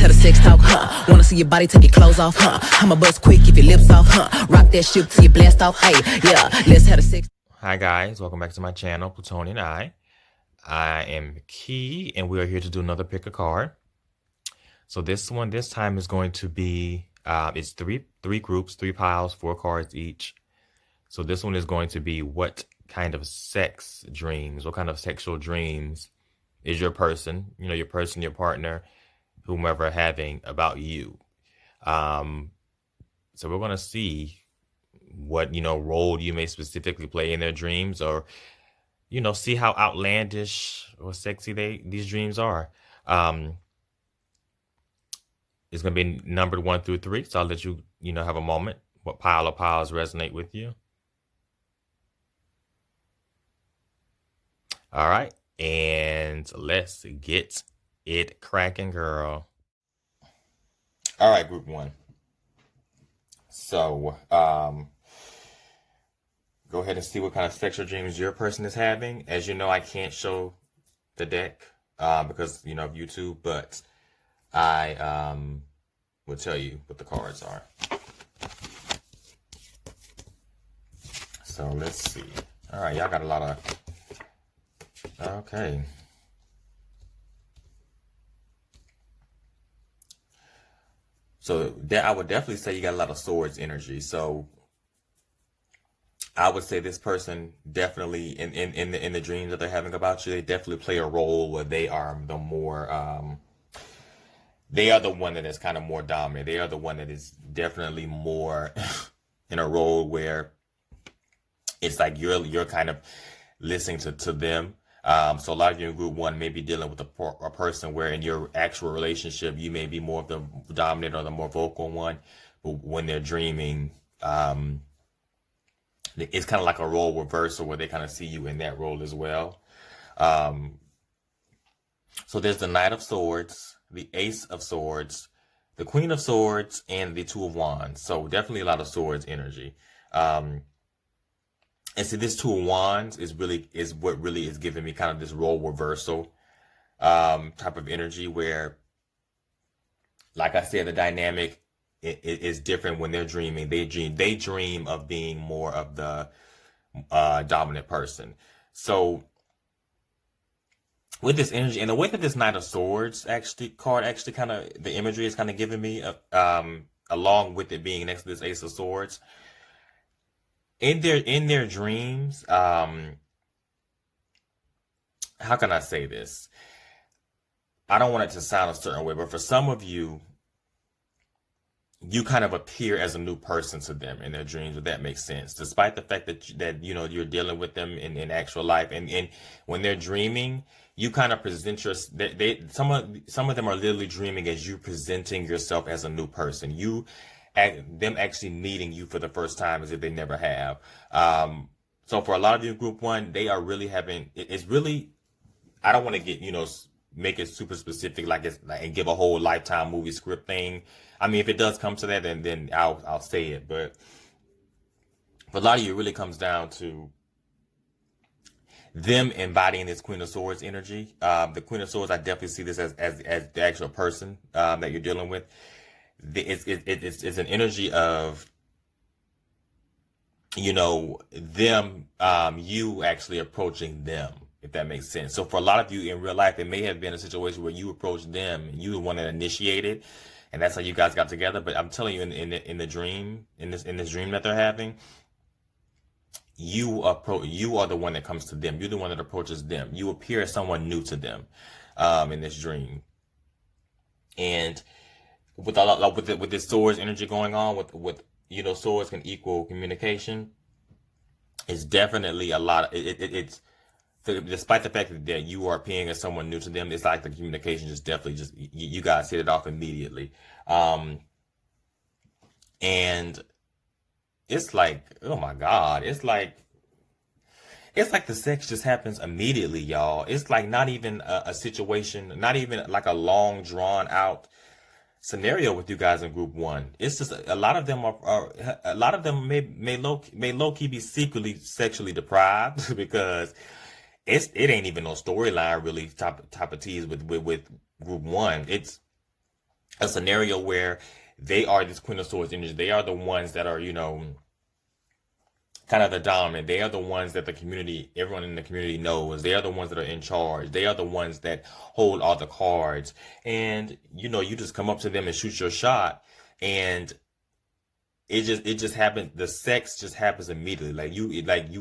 how the sex talk, huh? Wanna see your body take your clothes off, huh? I'ma bust quick if your lips off, huh? Rock that shit till you blast off, hey, yeah. Let's have the sex. Hi guys, welcome back to my channel, Plutonian I. I am Key, and we are here to do another pick a card. So this time is going to be, it's three groups, 3 piles, 4 cards each. So this one is going to be what kind of sex dreams, what kind of sexual dreams is your person, your person, your partner, whomever having about you. So we're going to see what, role you may specifically play in their dreams, or, see how outlandish or sexy these dreams are. It's going to be numbered 1 through 3. So I'll let you, have a moment. What pile of piles resonate with you? All right. And let's get it cracking, girl. All right, group 1. So, go ahead and see what kind of sexual dreams your person is having. As you know, I can't show the deck because, of YouTube, but I will tell you what the cards are. So let's see. All right, y'all got a lot of... Okay. So I would definitely say you got a lot of swords energy. So I would say this person definitely in the dreams that they're having about you, they definitely play a role where they are the more they are the one that is kind of more dominant. They are the one that is definitely more in a role where it's like you're kind of listening to them. So a lot of you in group 1 may be dealing with a person where in your actual relationship, you may be more of the dominant or the more vocal one. But when they're dreaming, it's kind of like a role reversal where they kind of see you in that role as well. So there's the Knight of Swords, the Ace of Swords, the Queen of Swords, and the Two of Wands. So definitely a lot of swords energy. And see, this Two of Wands is what really is giving me kind of this role reversal type of energy where, like I said, the dynamic is different when they're dreaming. They dream of being more of the dominant person. So with this energy and the way that this Knight of Swords card kind of, the imagery is kind of giving me, along with it being next to this Ace of Swords, in their dreams, how can I say this? I don't want it to sound a certain way, but for some of you, you kind of appear as a new person to them in their dreams, if that makes sense. Despite the fact that you're dealing with them in actual life, and when they're dreaming, you kind of present some of them are literally dreaming as you presenting yourself as a new person. Them actually meeting you for the first time as if they never have. So for a lot of you in group 1, they are really having, it's really, I don't want to get, make it super specific, and give a whole Lifetime movie script thing. I mean, if it does come to that, then I'll say it. But for a lot of you, it really comes down to them embodying this Queen of Swords energy. The Queen of Swords, I definitely see this as the actual person that you're dealing with. It's an energy of, them, you actually approaching them, if that makes sense. So for a lot of you in real life, it may have been a situation where you approached them and you were the one that initiated, and that's how you guys got together. But I'm telling you, in the dream, in this dream that they're having, you are the one that comes to them. You're the one that approaches them. You appear as someone new to them, in this dream. And with this swords energy going on, with swords can equal communication. It's definitely a lot. It's despite the fact that you are appearing as someone new to them, it's like the communication is definitely you guys hit it off immediately. And it's like, oh my God, it's like the sex just happens immediately, y'all. It's like not even a situation, not even like a long drawn out scenario with you guys in group 1. It's just a lot of them may low key be secretly sexually deprived because it ain't even no storyline really type of tease with group 1. It's a scenario where they are this Queen of Swords energy. They are the ones that are, kind of the dominant. They are the ones that the community, everyone in the community knows. They are the ones that are in charge. They are the ones that hold all the cards. And, you just come up to them and shoot your shot. And it just happens. The sex just happens immediately. Like you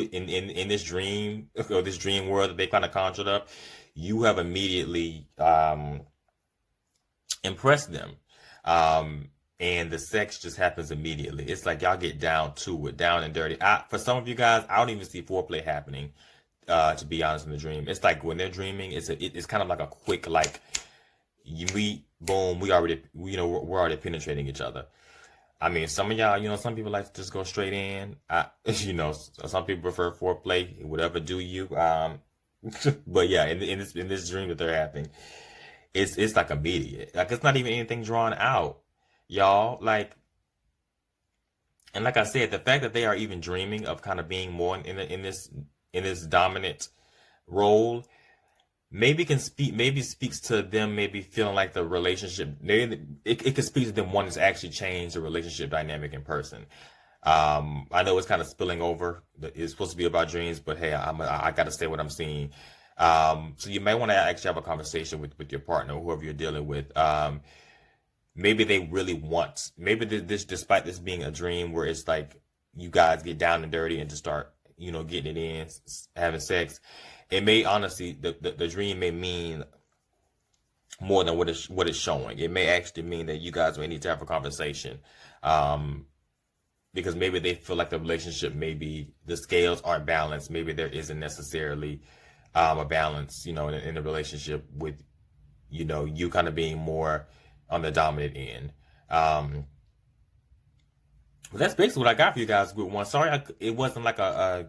in this dream or this dream world that they kind of conjured up, you have immediately, impressed them. And the sex just happens immediately. It's like y'all get down to it, down and dirty. For some of you guys, I don't even see foreplay happening. To be honest, in the dream, it's like when they're dreaming, it's kind of like a quick, like you meet, boom, we're already penetrating each other. I mean, some of y'all, some people like to just go straight in. Some people prefer foreplay, whatever do you. But yeah, in this dream that they're having, it's like immediate. Like it's not even anything drawn out. Y'all, and like I said, the fact that they are even dreaming of kind of being more in this dominant role, maybe speaks to them, maybe feeling like the relationship, it could speak to them wanting to actually change the relationship dynamic in person. I know it's kind of spilling over. It's supposed to be about dreams, but hey, I got to say what I'm seeing. So you may want to actually have a conversation with your partner, whoever you're dealing with. Maybe they really want, despite this being a dream where it's like you guys get down and dirty and just start, getting it in, having sex. It may honestly, the dream may mean more than what it's showing. It may actually mean that you guys may need to have a conversation. Because maybe they feel like the relationship, maybe the scales aren't balanced. Maybe there isn't necessarily a balance, in the relationship with, you kind of being more on the dominant end. But that's basically what I got for you guys, group one. Sorry, it wasn't like a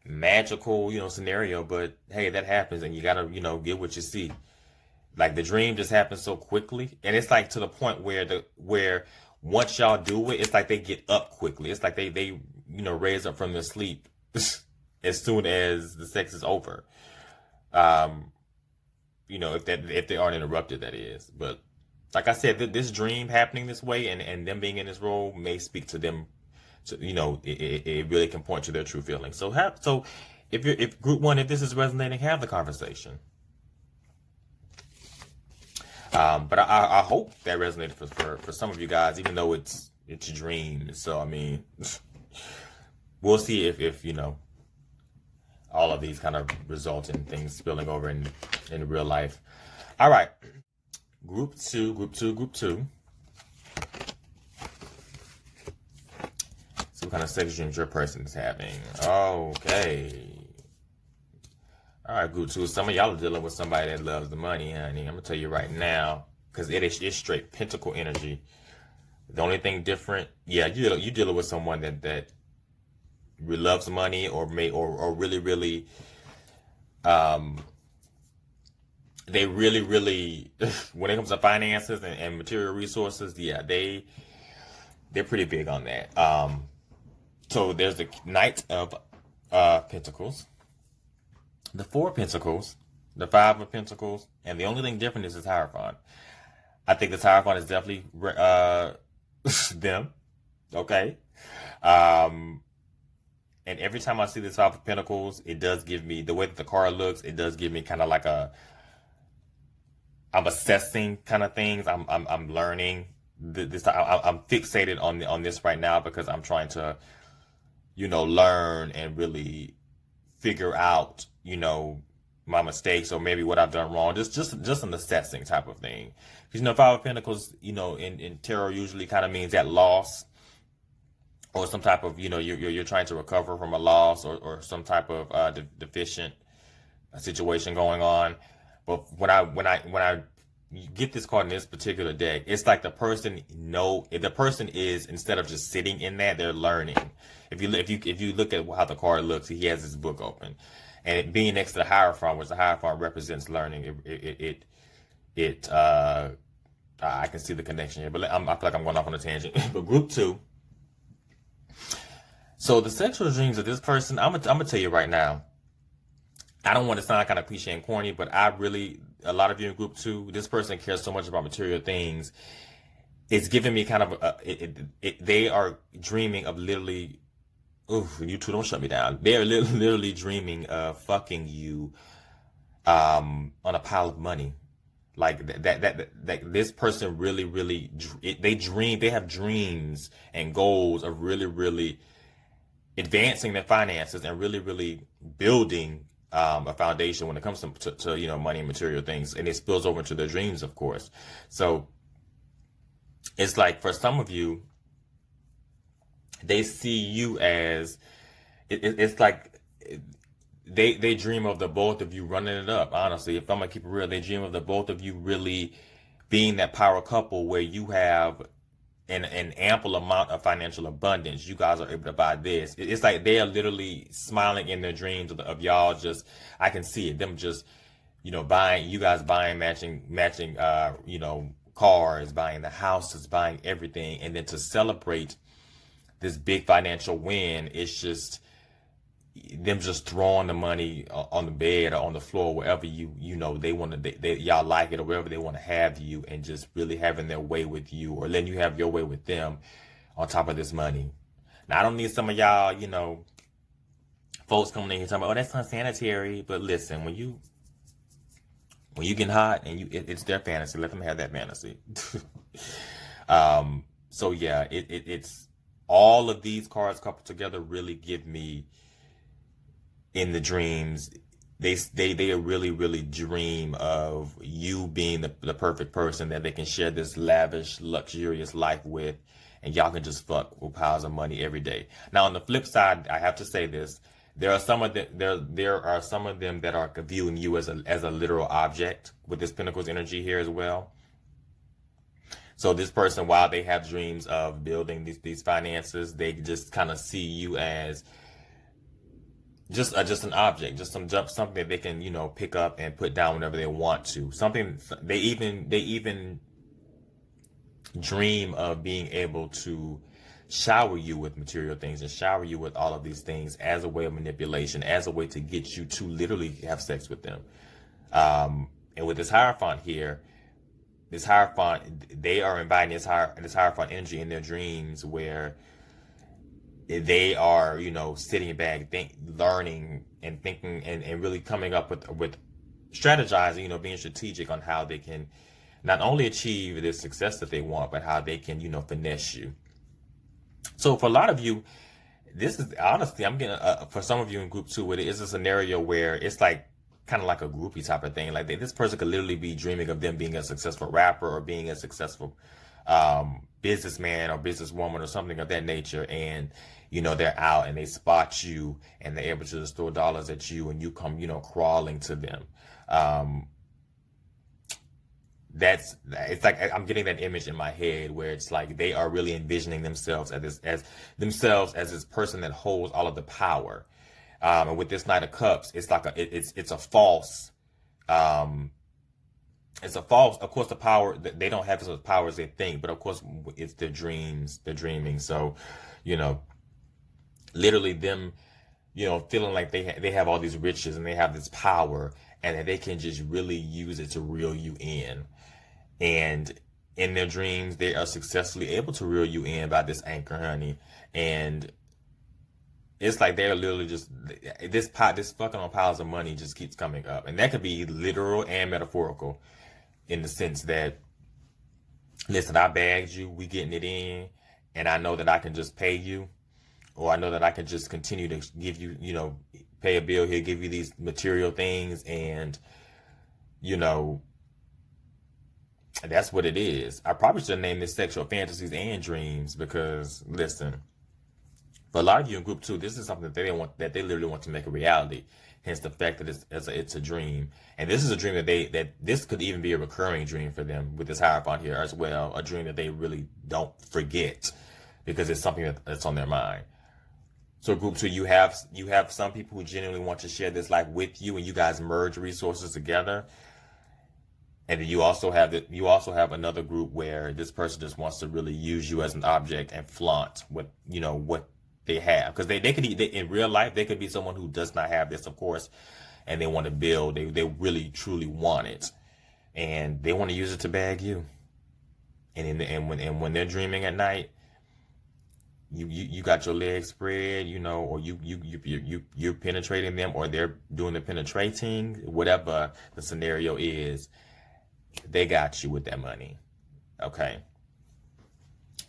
magical, scenario, but hey, that happens, and you gotta, get what you see. Like the dream just happens so quickly, and it's like to the point where once y'all do it, it's like they get up quickly. It's like they raise up from their sleep as soon as the sex is over. If they aren't interrupted, that is. But like I said, this dream happening this way and them being in this role may speak to them. To, it really can point to their true feelings. So if group one, if this is resonating, have the conversation. But I hope that resonated for some of you guys, even though it's a dream. So I mean, we'll see if all of these kind of result in things spilling over in real life. All right. Group two. So what kind of sex dreams your person is having? Okay. All right, group two. Some of y'all are dealing with somebody that loves the money, honey. I'm gonna tell you right now, because it's straight pentacle energy. The only thing different, yeah, you dealing with someone that really loves money, or really they really when it comes to finances and material resources, yeah, they're pretty big on that. So there's the Knight of Pentacles, the Four of Pentacles, the Five of Pentacles, and the only thing different is this Hierophant. I think this Hierophant is definitely them, okay? And every time I see this Five of Pentacles, it does give me, the way that the card looks, it does give me kind of like I'm assessing kind of things. I'm learning this. I'm fixated on this right now because I'm trying to, learn and really figure out, my mistakes or maybe what I've done wrong. Just an assessing type of thing. Because Five of Pentacles, in tarot usually kind of means that loss or some type of, you're trying to recover from a loss or some type of deficient situation going on. But when I get this card in this particular deck, it's like the person is, instead of just sitting in that, they're learning. If you look at how the card looks, he has his book open, and it being next to the Hierophant, which the Hierophant represents learning. I can see the connection here, but I feel like I'm going off on a tangent. But group two. So the sexual dreams of this person, I'm gonna tell you right now. I don't want to sound kind of cliche and corny, but a lot of you in group two, this person cares so much about material things. it's giving me kind of they are dreaming of literally. Ooh, you two don't shut me down. They're literally dreaming of fucking you on a pile of money. Like that this person really they have dreams and goals of really advancing their finances and really building a foundation when it comes to money and material things, and it spills over into their dreams, of course. So it's like for some of you, they see you as it's like they dream of the both of you running it up. Honestly, if I'm gonna keep it real, they dream of the both of you really being that power couple where you have an ample amount of financial abundance. You guys are able to buy this. It's like they are literally smiling in their dreams of y'all. Just I can see it. Them just buying, you guys buying matching cars, buying the houses, buying everything, and then to celebrate this big financial win, it's just them just throwing the money on the bed or on the floor, wherever they want to, y'all like it, or wherever they want to have you, and just really having their way with you, or letting you have your way with them on top of this money. Now, I don't need some of y'all, folks coming in here talking about, oh, that's unsanitary. But listen, when you get hot and it's their fantasy, let them have that fantasy. So yeah, it's all of these cards coupled together really give me, in the dreams, they really dream of you being the perfect person that they can share this lavish, luxurious life with, and y'all can just fuck with piles of money every day. Now, on the flip side, I have to say this: there are some of them that are viewing you as a literal object with this Pentacles energy here as well. So this person, while they have dreams of building these finances, they just kind of see you as just an object, just something that they can pick up and put down whenever they want to. Something they even dream of being able to shower you with material things and shower you with all of these things as a way of manipulation, as a way to get you to literally have sex with them. And with this Hierophant here, this Hierophant, they are inviting this Hierophant energy in their dreams, where they are, sitting back, learning and thinking and really coming up with strategizing, being strategic on how they can not only achieve the success that they want, but how they can, finesse you. So for a lot of you, this is honestly, I'm getting, for some of you in group 2, it is a scenario where it's like kind of like a groupie type of thing. Like this person could literally be dreaming of them being a successful rapper or being a successful businessman or businesswoman or something of that nature, and they're out and they spot you and they're able to just throw dollars at you, and you come crawling to them. It's like I'm getting that image in my head where it's like they are really envisioning themselves as this person that holds all of the power. And with this Knight of Cups, it's like it's a false. It's a false. Of course, the power they don't have as much power as they think, but of course, it's their dreams. They're dreaming. So, literally them, feeling like they have all these riches and they have this power, and that they can just really use it to reel you in. And in their dreams, they are successfully able to reel you in by this anchor, honey. And it's like they're literally just this fucking on piles of money just keeps coming up, and that could be literal and metaphorical, in the sense that, listen, I bagged you, we getting it in, and I know that I can just pay you, or I know that I can just continue to give you, pay a bill here, give you these material things, and that's what it is. I probably should name this Sexual Fantasies and Dreams, because listen, for a lot of you in group 2, this is something that they literally want to make a reality. Hence the fact that it's a dream, and this is a dream that this could even be a recurring dream for them with this Hierophant here as well. A dream that they really don't forget, because it's something that's on their mind. So group 2, you have some people who genuinely want to share this life with you, and you guys merge resources together. And then you also have another group where this person just wants to really use you as an object and flaunt what they have, because they could in real life they could be someone who does not have this, of course, and they want to build. They really truly want it, and they want to use it to bag you. when they're dreaming at night, you got your legs spread, or you're penetrating them, or they're doing the penetrating, whatever the scenario is, they got you with that money. Okay.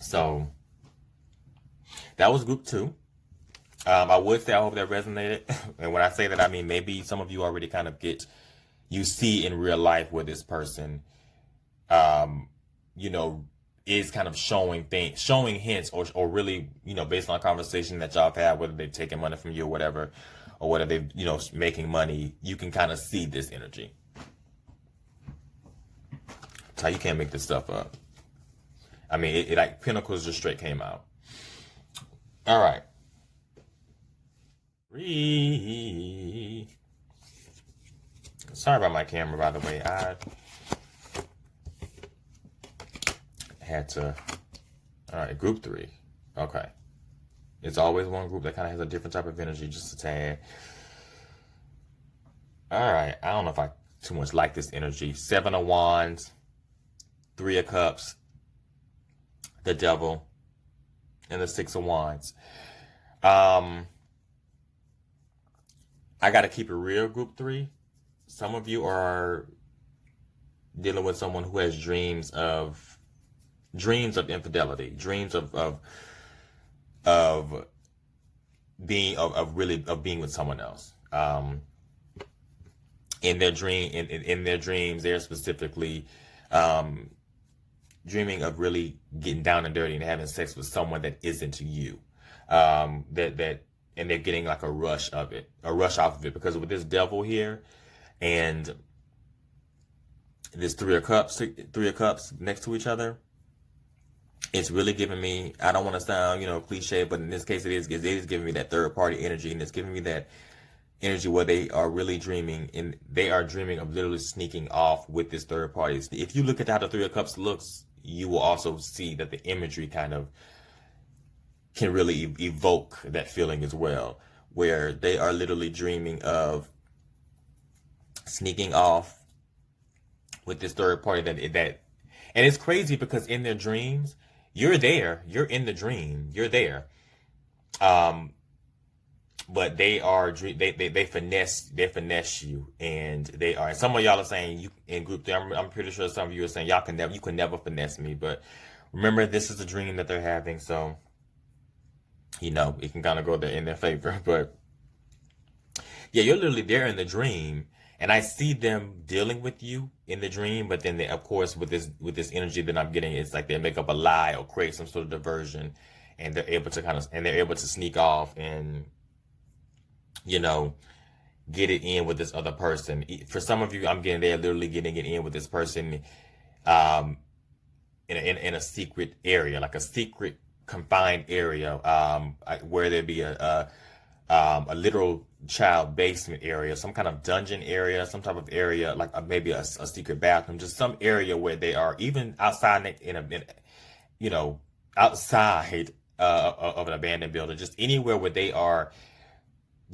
So that was group 2. I would say I hope that resonated. And when I say that, I mean maybe some of you already kind of you see in real life where this person, is kind of showing hints, or really, based on conversation that y'all have had, whether they've taken money from you or whatever, or whether they've, making money, you can kind of see this energy. That's how you can't make this stuff up. I mean, it like Pentacles just straight came out. All right. 3. Sorry about my camera, by the way. I had to. All right, group 3. Okay. It's always one group that kind of has a different type of energy, just a tad. All right. I don't know if I too much like this energy. 7 of Wands, 3 of Cups, the Devil, and the 6 of Wands. I got to keep it real, group 3. Some of you are dealing with someone who has dreams of infidelity, dreams of being with someone else. In their dreams, they're specifically dreaming of really getting down and dirty and having sex with someone that isn't you. And they're getting like a rush off of it, because with this Devil here and this 3 of Cups next to each other, it's really giving me, I don't want to sound, cliche, but in this case it is giving me that third party energy, and it's giving me that energy where they are really dreaming, and they are dreaming of literally sneaking off with this third party. If you look at how the 3 of Cups looks, you will also see that the imagery kind of can really evoke that feeling as well, where they are literally dreaming of sneaking off with this third party and it's crazy because in their dreams, you're in the dream, you're there. But they finesse you, and some of y'all are saying you in group 3, I'm pretty sure some of you are saying you can never finesse me, but remember, this is a dream that they're having, so it can kind of go there in their favor. But yeah, you're literally there in the dream, and I see them dealing with you in the dream, but then of course with this energy that I'm getting, it's like they make up a lie or create some sort of diversion, and they're able to sneak off and get it in with this other person. For some of you, they're literally getting it in with this person in a secret area, like a secret confined area, where there'd be a literal child basement area, some kind of dungeon area, some type of area, like maybe a secret bathroom, just some area where they are even outside outside of an abandoned building, just anywhere where they are.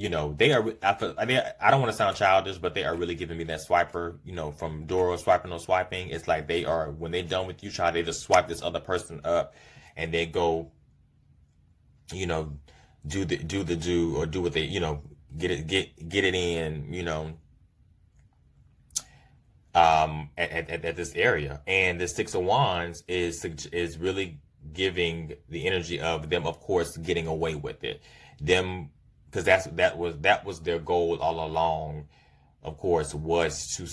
I don't want to sound childish, but they are really giving me that swiper, from Dora, swiping or swiping. It's like when they're done with you, they just swipe this other person up, and they go, do what they, get it in, at this area. And the 6 of Wands is really giving the energy of them, of course, getting away with it. Because that was their goal all along, of course, was to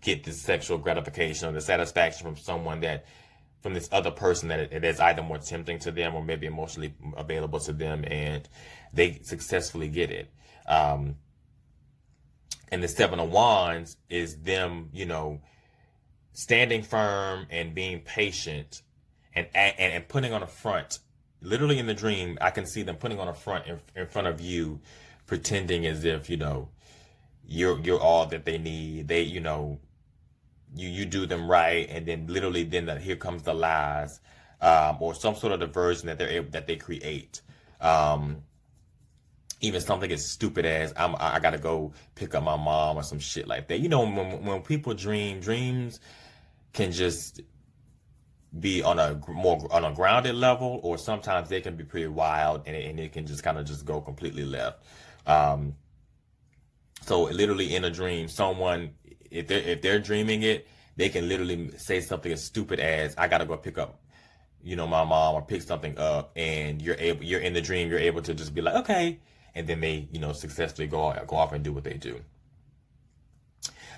get this sexual gratification or the satisfaction from this other person that is either more tempting to them or maybe emotionally available to them, and they successfully get it. And the 7 of Wands is them, standing firm and being patient and putting on a front. Literally in the dream, I can see them putting on a front in front of you, pretending as if, you're all that they need. They, you do them right, and then literally here comes the lies, or some sort of diversion that they create. Even something as stupid as I gotta go pick up my mom or some shit like that. When people dreams can just be on a more on a grounded level, or sometimes they can be pretty wild, and it can just kind of just go completely left. So literally in a dream, someone, if they're dreaming it, they can literally say something as stupid as, I gotta go pick up, my mom, or pick something up, and you're in the dream, you're able to just be like, okay, and then they, successfully go off and do what they do.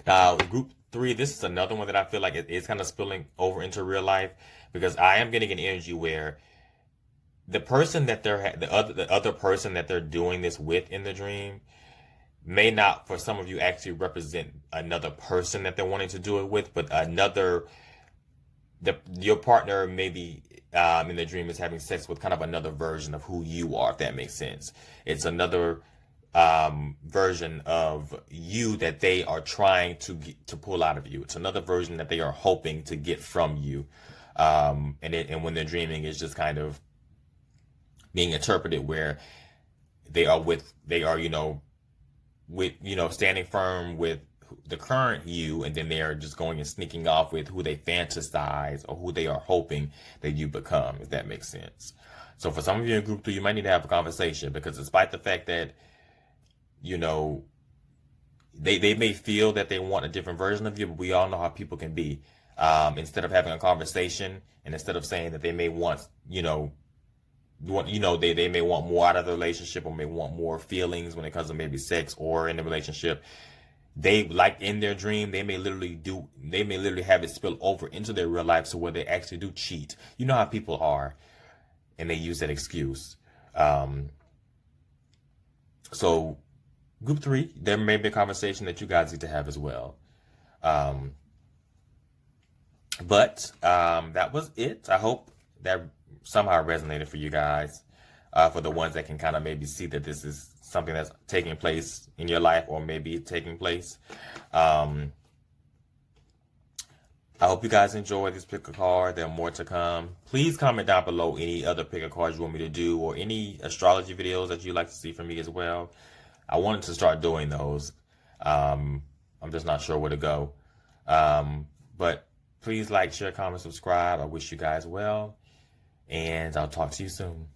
Now, group 3, this is another one that I feel like it is kind of spilling over into real life, because I am getting an energy where the person that the other person that they're doing this with in the dream may not, for some of you, actually represent another person that they're wanting to do it with, but your partner maybe in the dream is having sex with kind of another version of who you are, if that makes sense. It's another version of you that they are trying to pull out of you. It's another version that they are hoping to get from you. And when they're dreaming, it's just kind of being interpreted where they are standing firm with the current you, and then they are just going and sneaking off with who they fantasize or who they are hoping that you become, if that makes sense. So for some of you in group 3, you might need to have a conversation, because despite the fact that, they may feel that they want a different version of you, but we all know how people can be. Instead of having a conversation, and instead of saying that they may want, they may want more out of the relationship, or may want more feelings when it comes to maybe sex or in the relationship, they, like in their dream, they may literally have it spill over into their real life, so where they actually do cheat. You know how people are, and they use that excuse. So group 3, there may be a conversation that you guys need to have as well. But that was it. I hope that somehow resonated for you guys, for the ones that can kind of maybe see that this is something that's taking place in your life, or maybe taking place. I hope you guys enjoy this pick a card. There are more to come. Please comment down below any other pick a cards you want me to do, or any astrology videos that you'd like to see from me as well. I wanted to start doing those. I'm just not sure where to go. But please like, share, comment, subscribe. I wish you guys well, and I'll talk to you soon.